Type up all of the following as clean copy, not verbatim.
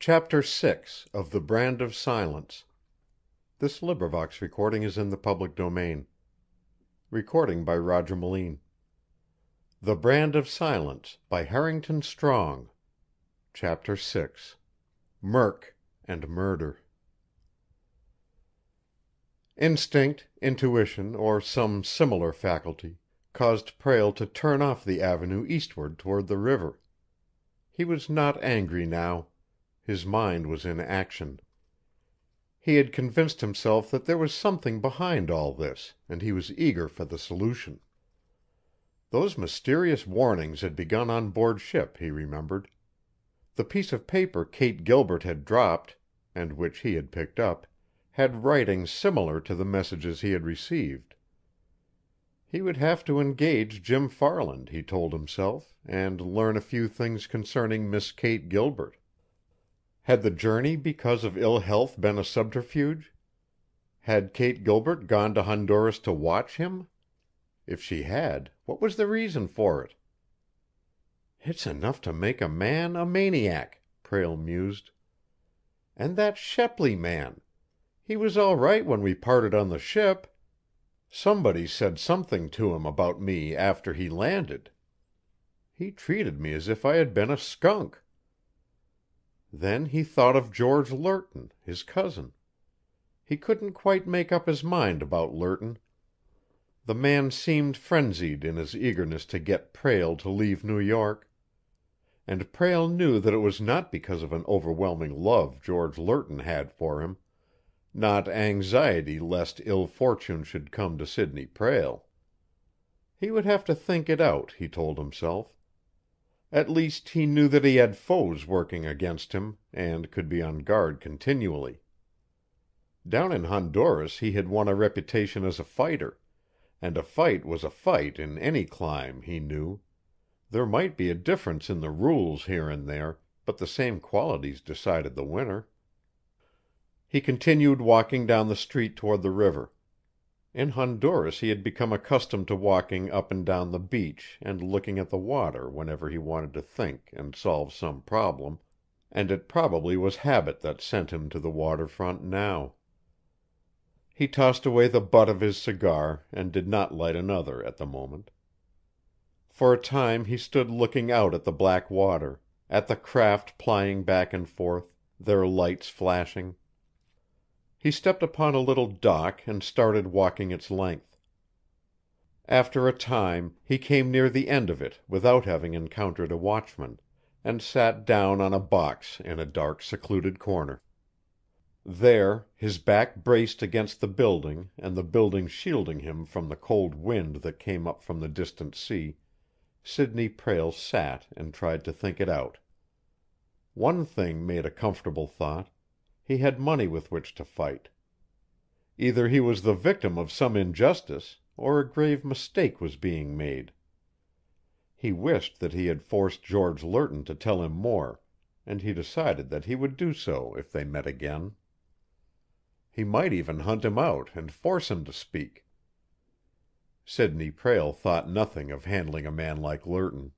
Chapter 6 of The Brand of Silence. This LibriVox is in the public domain. Recording by Roger Moline. The Brand of Silence by Harrington Strong. Chapter 6. Murk and Murder. Instinct, intuition, or some similar faculty, caused Prale to turn off the avenue eastward toward the river. He was not angry now. His mind was in action. He had convinced himself that there was something behind all this, and he was eager for the solution. Those mysterious warnings had begun on board ship, he remembered. The piece of paper Kate Gilbert had dropped, and which he had picked up, had writing similar to the messages he had received. He would have to engage Jim Farland, he told himself, and learn a few things concerning Miss Kate Gilbert. Had the journey because of ill health been a subterfuge? Had Kate Gilbert gone to Honduras to watch him? If she had, what was the reason for it? It's enough to make a man a maniac, Prale mused. And that Shepley man. He was all right when we parted on the ship. Somebody said something to him about me after he landed. He treated me as if I had been a skunk. Then he thought of George Lerton, his cousin. He couldn't quite make up his mind about Lerton. The man seemed frenzied in his eagerness to get Prale to leave New York. And Prale knew that it was not because of an overwhelming love George Lerton had for him, not anxiety lest ill fortune should come to Sidney Prale. He would have to think it out, he told himself. At least he knew that he had foes working against him and could be on guard continually. Down in Honduras he had won a reputation as a fighter, and a fight was a fight in any clime, he knew. There might be a difference in the rules here and there, but the same qualities decided the winner. He continued walking down the street toward the river. In Honduras he had become accustomed to walking up and down the beach and looking at the water whenever he wanted to think and solve some problem, and it probably was habit that sent him to the waterfront now. He tossed away the butt of his cigar and did not light another at the moment. For a time he stood looking out at the black water, at the craft plying back and forth, their lights flashing. He stepped upon a little dock and started walking its length. After a time he came near the end of it without having encountered a watchman, and sat down on a box in a dark, secluded corner. There, his back braced against the building and the building shielding him from the cold wind that came up from the distant sea, Sidney Prale sat and tried to think it out. One thing made a comfortable thought. He had money with which to fight. Either he was the victim of some injustice, or a grave mistake was being made. He wished that he had forced George Lerton to tell him more, and he decided that he would do so if they met again. He might even hunt him out and force him to speak. Sidney Prale thought nothing of handling a man like Lerton.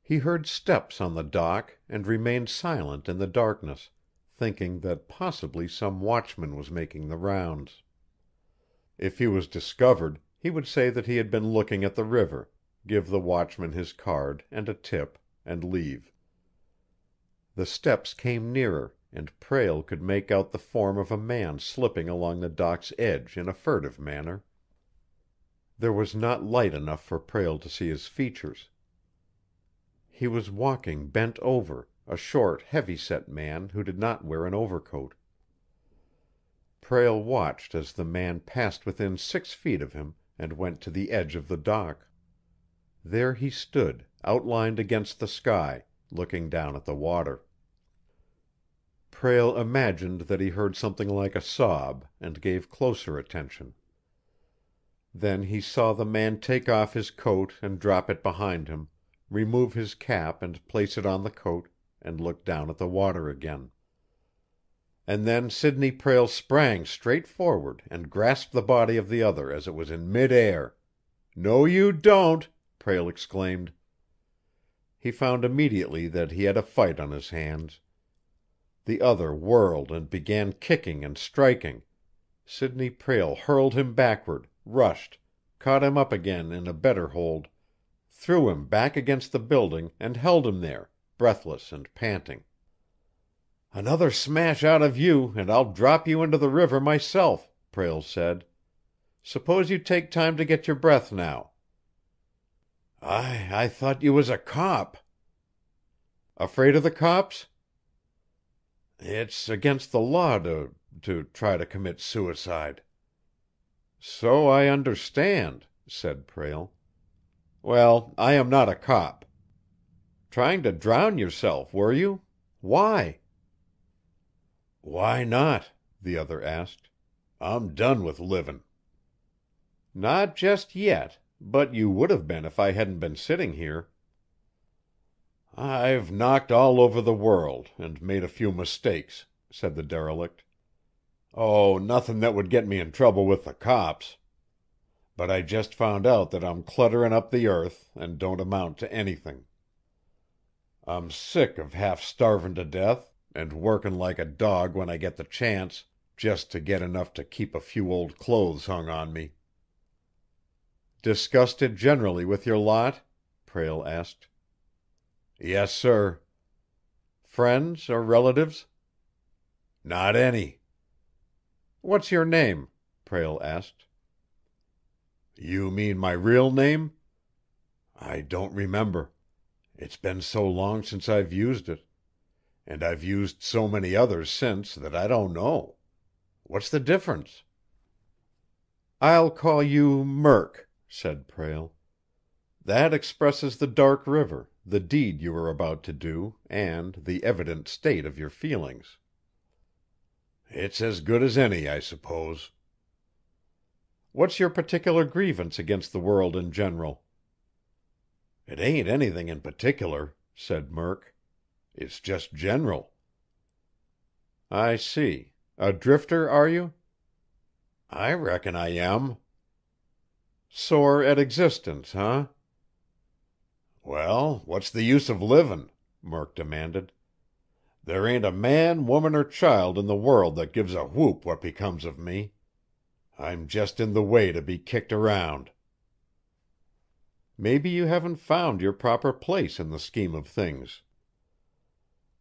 He heard steps on the dock and remained silent in the darkness, thinking that possibly some watchman was making the rounds. If he was discovered, he would say that he had been looking at the river, give the watchman his card and a tip, and leave. The steps came nearer, and Prale could make out the form of a man slipping along the dock's edge in a furtive manner. There was not light enough for Prale to see his features. He was walking bent over, a short, heavy-set man who did not wear an overcoat. Prale watched as the man passed within 6 feet of him and went to the edge of the dock. There he stood, outlined against the sky, looking down at the water. Prale imagined that he heard something like a sob and gave closer attention. Then he saw the man take off his coat and drop it behind him, remove his cap and place it on the coat, and look down at the water again. And then Sidney Prale sprang straight forward and grasped the body of the other as it was in mid-air. "No, you don't!" Prale exclaimed. He found immediately that he had a fight on his hands. The other whirled and began kicking and striking. Sidney Prale hurled him backward, rushed, caught him up again in a better hold, threw him back against the building, and held him there, breathless and panting. "Another smash out of you, and I'll drop you into the river myself," Prale said. "Suppose you take time to get your breath now." I thought you was a cop." "Afraid of the cops?" "It's against the law to try to commit suicide." "So I understand," said Prale. "Well, I am not a cop. Trying to drown yourself, were you? Why?" "Why not?" the other asked. "I'm done with living." "Not just yet, but you would have been if I hadn't been sitting here." "I've knocked all over the world, and made a few mistakes," said the derelict. "Oh, nothing that would get me in trouble with the cops. But I just found out that I'm cluttering up the earth and don't amount to anything. I'm sick of half starving to death, and working like a dog when I get the chance, just to get enough to keep a few old clothes hung on me." "Disgusted generally with your lot?" Prale asked. "Yes, sir." "Friends or relatives?" "Not any." "What's your name?" Prale asked. "You mean my real name? I don't remember. It's been so long since I've used it. And I've used so many others since that I don't know. What's the difference?" "I'll call you Murk," said Prale. "That expresses the dark river, the deed you are about to do, and the evident state of your feelings." "It's as good as any, I suppose." "What's your particular grievance against the world in general?" "It ain't anything in particular," said Murk. "It's just general." "I see. A drifter, are you?" "I reckon I am." "Sore at existence, huh?" "Well, what's the use of living?" Murk demanded. "There ain't a man, woman, or child in the world that gives a whoop what becomes of me. I'm just in the way to be kicked around." "Maybe you haven't found your proper place in the scheme of things."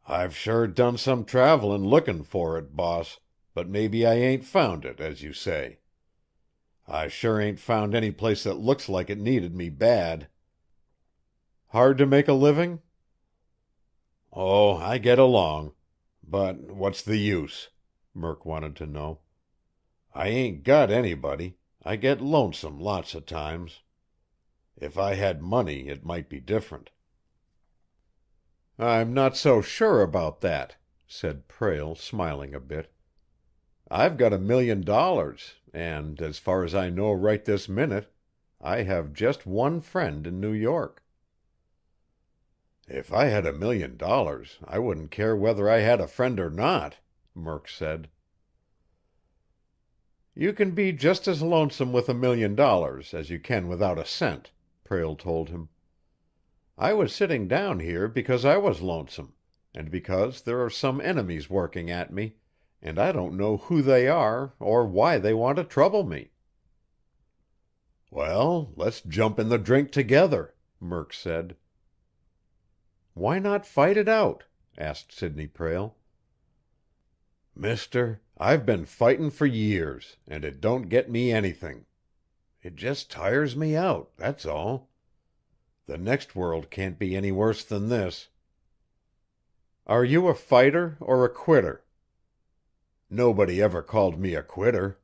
"I've sure done some traveling looking for it, boss, but maybe I ain't found it, as you say. I sure ain't found any place that looks like it needed me bad." "Hard to make a living?" "Oh, I get along. But what's the use?" Murk wanted to know. "I ain't got anybody. I get lonesome lots of times. If I had money, it might be different." "I'm not so sure about that," said Prale, smiling a bit. "I've got $1,000,000, and, as far as I know right this minute, I have just one friend in New York." "If I had $1,000,000, I wouldn't care whether I had a friend or not," Murk said. "You can be just as lonesome with $1,000,000 as you can without a cent," Prale told him. "I was sitting down here because I was lonesome, and because there are some enemies working at me, and I don't know who they are or why they want to trouble me." "Well, let's jump in the drink together," Murk said. "Why not fight it out?" asked Sidney Prale. "Mister, I've been fighting for years, and it don't get me anything. It just tires me out, that's all. The next world can't be any worse than this." "Are you a fighter or a quitter?" "Nobody ever called me a quitter."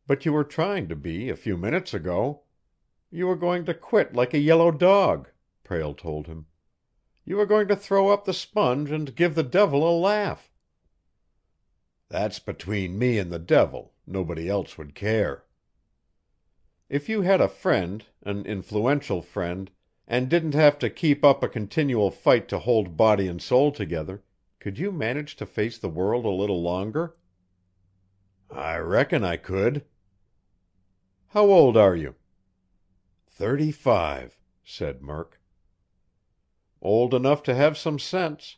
"But you were trying to be a few minutes ago. You were going to quit like a yellow dog," Prale told him. "You were going to throw up the sponge and give the devil a laugh." "That's between me and the devil. Nobody else would care." "If you had a friend, an influential friend, and didn't have to keep up a continual fight to hold body and soul together, could you manage to face the world a little longer?" "I reckon I could." "How old are you?" 35, said Murk. "Old enough to have some sense.